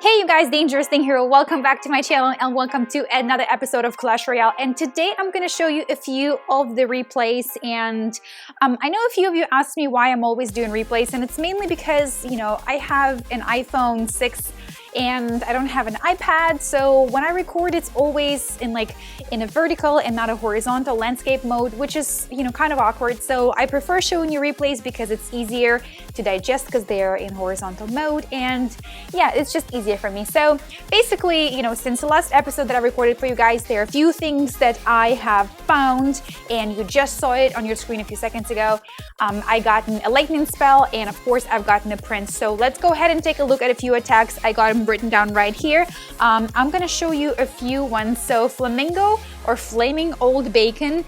Hey you guys, DangerousThing here. Welcome back to my channel and welcome to another episode of Clash Royale. And today I'm going to show you a few of the replays. And I know a few of you asked me why I'm always doing replays, and it's mainly because, you know, I have an iPhone 6 and I don't have an iPad, so when I record it's always in a vertical and not a horizontal landscape mode, which is, you know, kind of awkward. So I prefer showing you replays because it's easier to digest because they're in horizontal mode, and yeah, it's just easier for me. So basically, you know, since the last episode that I recorded for you guys, there are a few things that I have found, and you just saw it on your screen a few seconds ago. I gotten a lightning spell, and of course I've gotten a prince. So let's go ahead and take a look at a few attacks. I got them written down right here. I'm gonna show you a few ones. So Flamingo or Flaming Old Bacon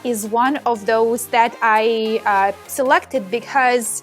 is one of those that I selected because,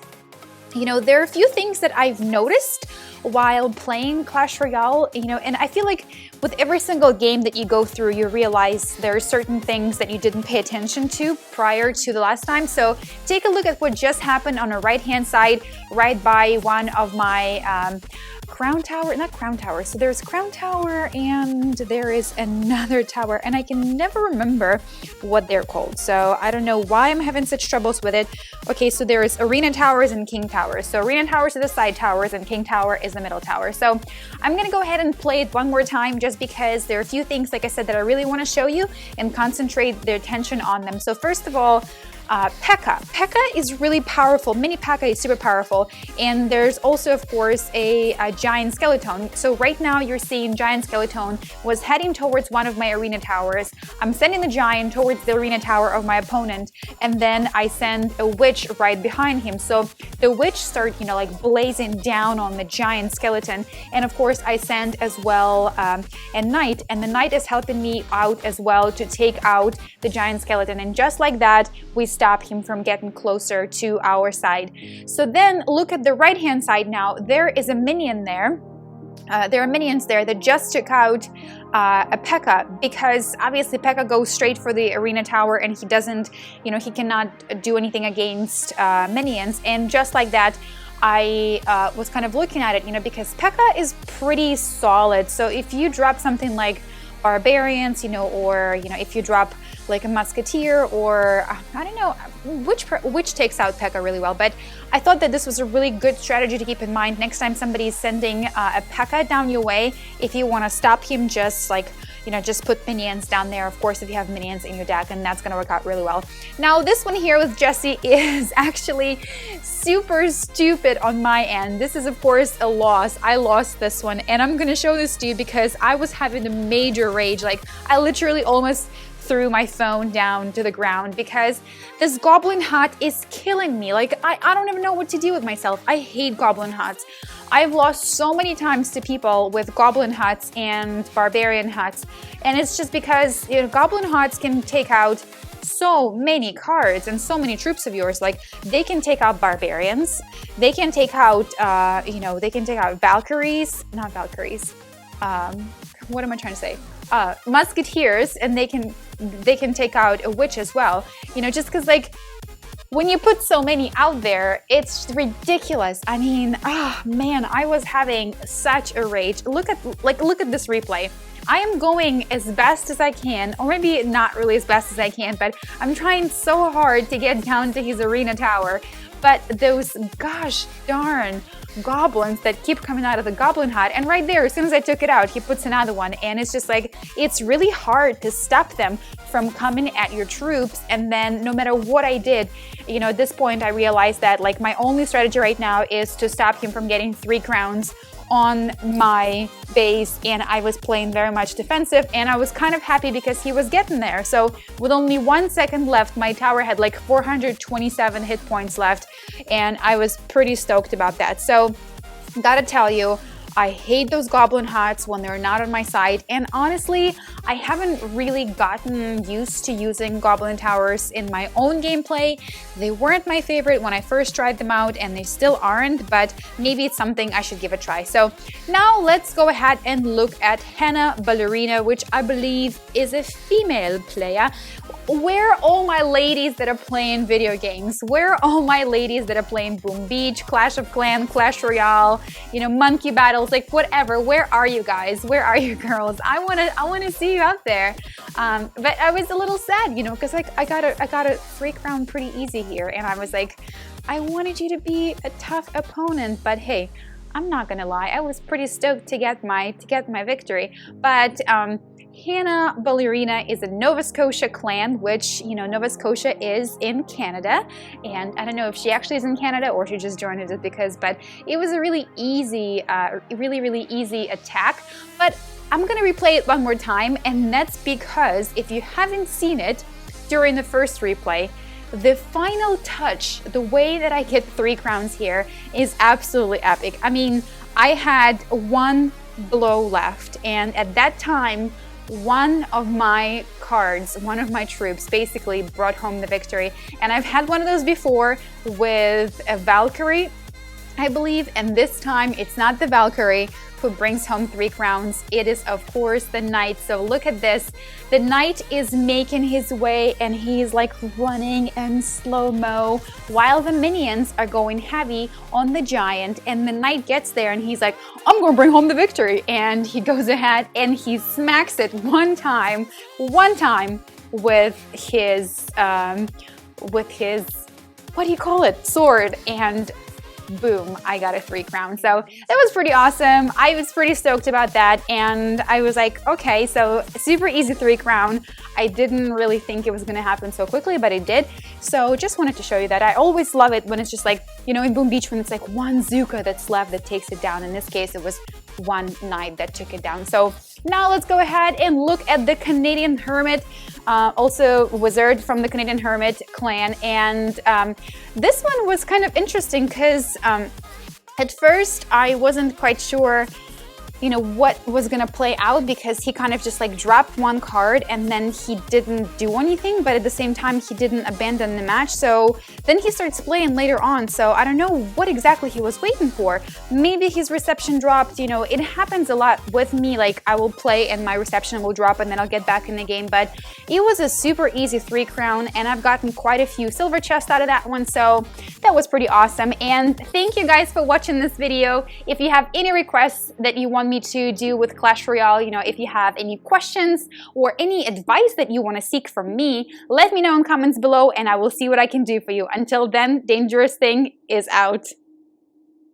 you know, there are a few things that I've noticed while playing Clash Royale, you know, and I feel like with every single game that you go through, you realize there are certain things that you didn't pay attention to prior to the last time. So take a look at what just happened on the right-hand side, right by one of my crown tower, not crown tower. So there's crown tower and there is another tower, and I can never remember what they're called. So I don't know why I'm having such troubles with it. Okay, so there is arena towers and king towers. So arena towers are the side towers and king tower is the middle tower. So I'm gonna go ahead and play it one more time just because there are a few things, like I said, that I really want to show you and concentrate the attention on them. So first of all, P.E.K.K.A. P.E.K.K.A. is really powerful. Mini P.E.K.K.A. is super powerful. And there's also, of course, a giant skeleton. So right now you're seeing giant skeleton was heading towards one of my arena towers. I'm sending the giant towards the arena tower of my opponent. And then I send a witch right behind him. So the witch start, you know, like blazing down on the giant skeleton. And of course I send as well a knight. And the knight is helping me out as well to take out the giant skeleton. And just like that, we stop him from getting closer to our side. So then look at the right hand side now. There is a minion there. There are minions there that just took out a P.E.K.K.A. because obviously P.E.K.K.A. goes straight for the arena tower and he doesn't, you know, he cannot do anything against minions. And just like that, I was kind of looking at it, you know, because P.E.K.K.A. is pretty solid. So if you drop something like barbarians, you know, or, you know, if you drop like a musketeer or I don't know which takes out P.E.K.K.A. really well, but I thought that this was a really good strategy to keep in mind next time somebody is sending a P.E.K.K.A. down your way. If you want to stop him, just like, you know, just put minions down there, of course, if you have minions in your deck, and that's going to work out really well. Now this one here with Jessie is actually super stupid on my end. This is of course a loss. I lost this one, and I'm going to show this to you because I was having a major rage. Like I literally almost threw my phone down to the ground because this Goblin Hut is killing me. Like I don't even know what to do with myself. I hate Goblin Huts. I've lost so many times to people with Goblin Huts and Barbarian Huts, and it's just because, you know, Goblin Huts can take out so many cards and so many troops of yours. Like they can take out barbarians, they can take out you know, they can take out Valkyries, not Valkyries, what am I trying to say, musketeers, and they can take out a witch as well, you know, just because like when you put so many out there, it's ridiculous. I mean, oh man, I was having such a rage. Look at this replay. I am going as best as I can, or maybe not really as best as I can, but I'm trying so hard to get down to his arena tower. But those gosh darn goblins that keep coming out of the Goblin Hut, and right there, as soon as I took it out, he puts another one, and it's just like, it's really hard to stop them from coming at your troops. And then no matter what I did, you know, at this point I realized that like my only strategy right now is to stop him from getting 3 crowns on my base, and I was playing very much defensive, and I was kind of happy because he was getting there. So with only 1 second left, my tower had like 427 hit points left, and I was pretty stoked about that. So gotta tell you, I hate those Goblin Huts when they're not on my side, and honestly, I haven't really gotten used to using Goblin Towers in my own gameplay. They weren't my favorite when I first tried them out, and they still aren't, but maybe it's something I should give a try. So now let's go ahead and look at Hannah Ballerina, which I believe is a female player. where are all my ladies that are playing video games? Where are all my ladies that are playing Boom Beach, Clash of Clans, Clash Royale, you know, Monkey Battles, like whatever? Where are you guys? Where are you girls? I wanna see you out there. But I was a little sad, you know, because like I got a 3 crown pretty easy here, and I was like, I wanted you to be a tough opponent, but hey, I'm not gonna lie, I was pretty stoked to get my victory. But Hannah Ballerina is a Nova Scotia clan, which, you know, Nova Scotia is in Canada, and I don't know if she actually is in Canada or she just joined it just because, but it was a really easy attack. But I'm gonna replay it one more time, and that's because if you haven't seen it during the first replay, the final touch, the way that I get 3 crowns here is absolutely epic. I mean, I had 1 blow left, and at that time, one of my cards, one of my troops basically brought home the victory. And I've had one of those before with a Valkyrie, I believe, and this time it's not the Valkyrie who brings home 3 crowns. It is, of course, the Knight. So look at this. The Knight is making his way, and he's like running in slow-mo while the minions are going heavy on the Giant, and the Knight gets there and he's like, I'm gonna bring home the victory. And he goes ahead and he smacks it one time with his what do you call it? Sword, and boom, I got a 3 crown. So that was pretty awesome. I was pretty stoked about that, and I was like, okay, so super easy 3 crown. I didn't really think it was gonna happen so quickly, but it did. So just wanted to show you that. I always love it when it's just like, you know, in Boom Beach, when it's like 1 Zuka that's left that takes it down. In this case, it was 1 Knight that took it down. So now let's go ahead and look at the Canadian Hermit, also Wizard from the Canadian Hermit clan. And this one was kind of interesting because at first I wasn't quite sure, you know, what was gonna play out, because he kind of just like dropped 1 card and then he didn't do anything, but at the same time he didn't abandon the match. So then he starts playing later on, so I don't know what exactly he was waiting for. Maybe his reception dropped, you know, it happens a lot with me, like I will play and my reception will drop and then I'll get back in the game. But it was a super easy 3 crown, and I've gotten quite a few silver chests out of that one, so that was pretty awesome. And thank you guys for watching this video. If you have any requests that you want me to do with Clash Royale, you know, if you have any questions or any advice that you want to seek from me, let me know in comments below and I will see what I can do for you. Until then, DangerousThing is out.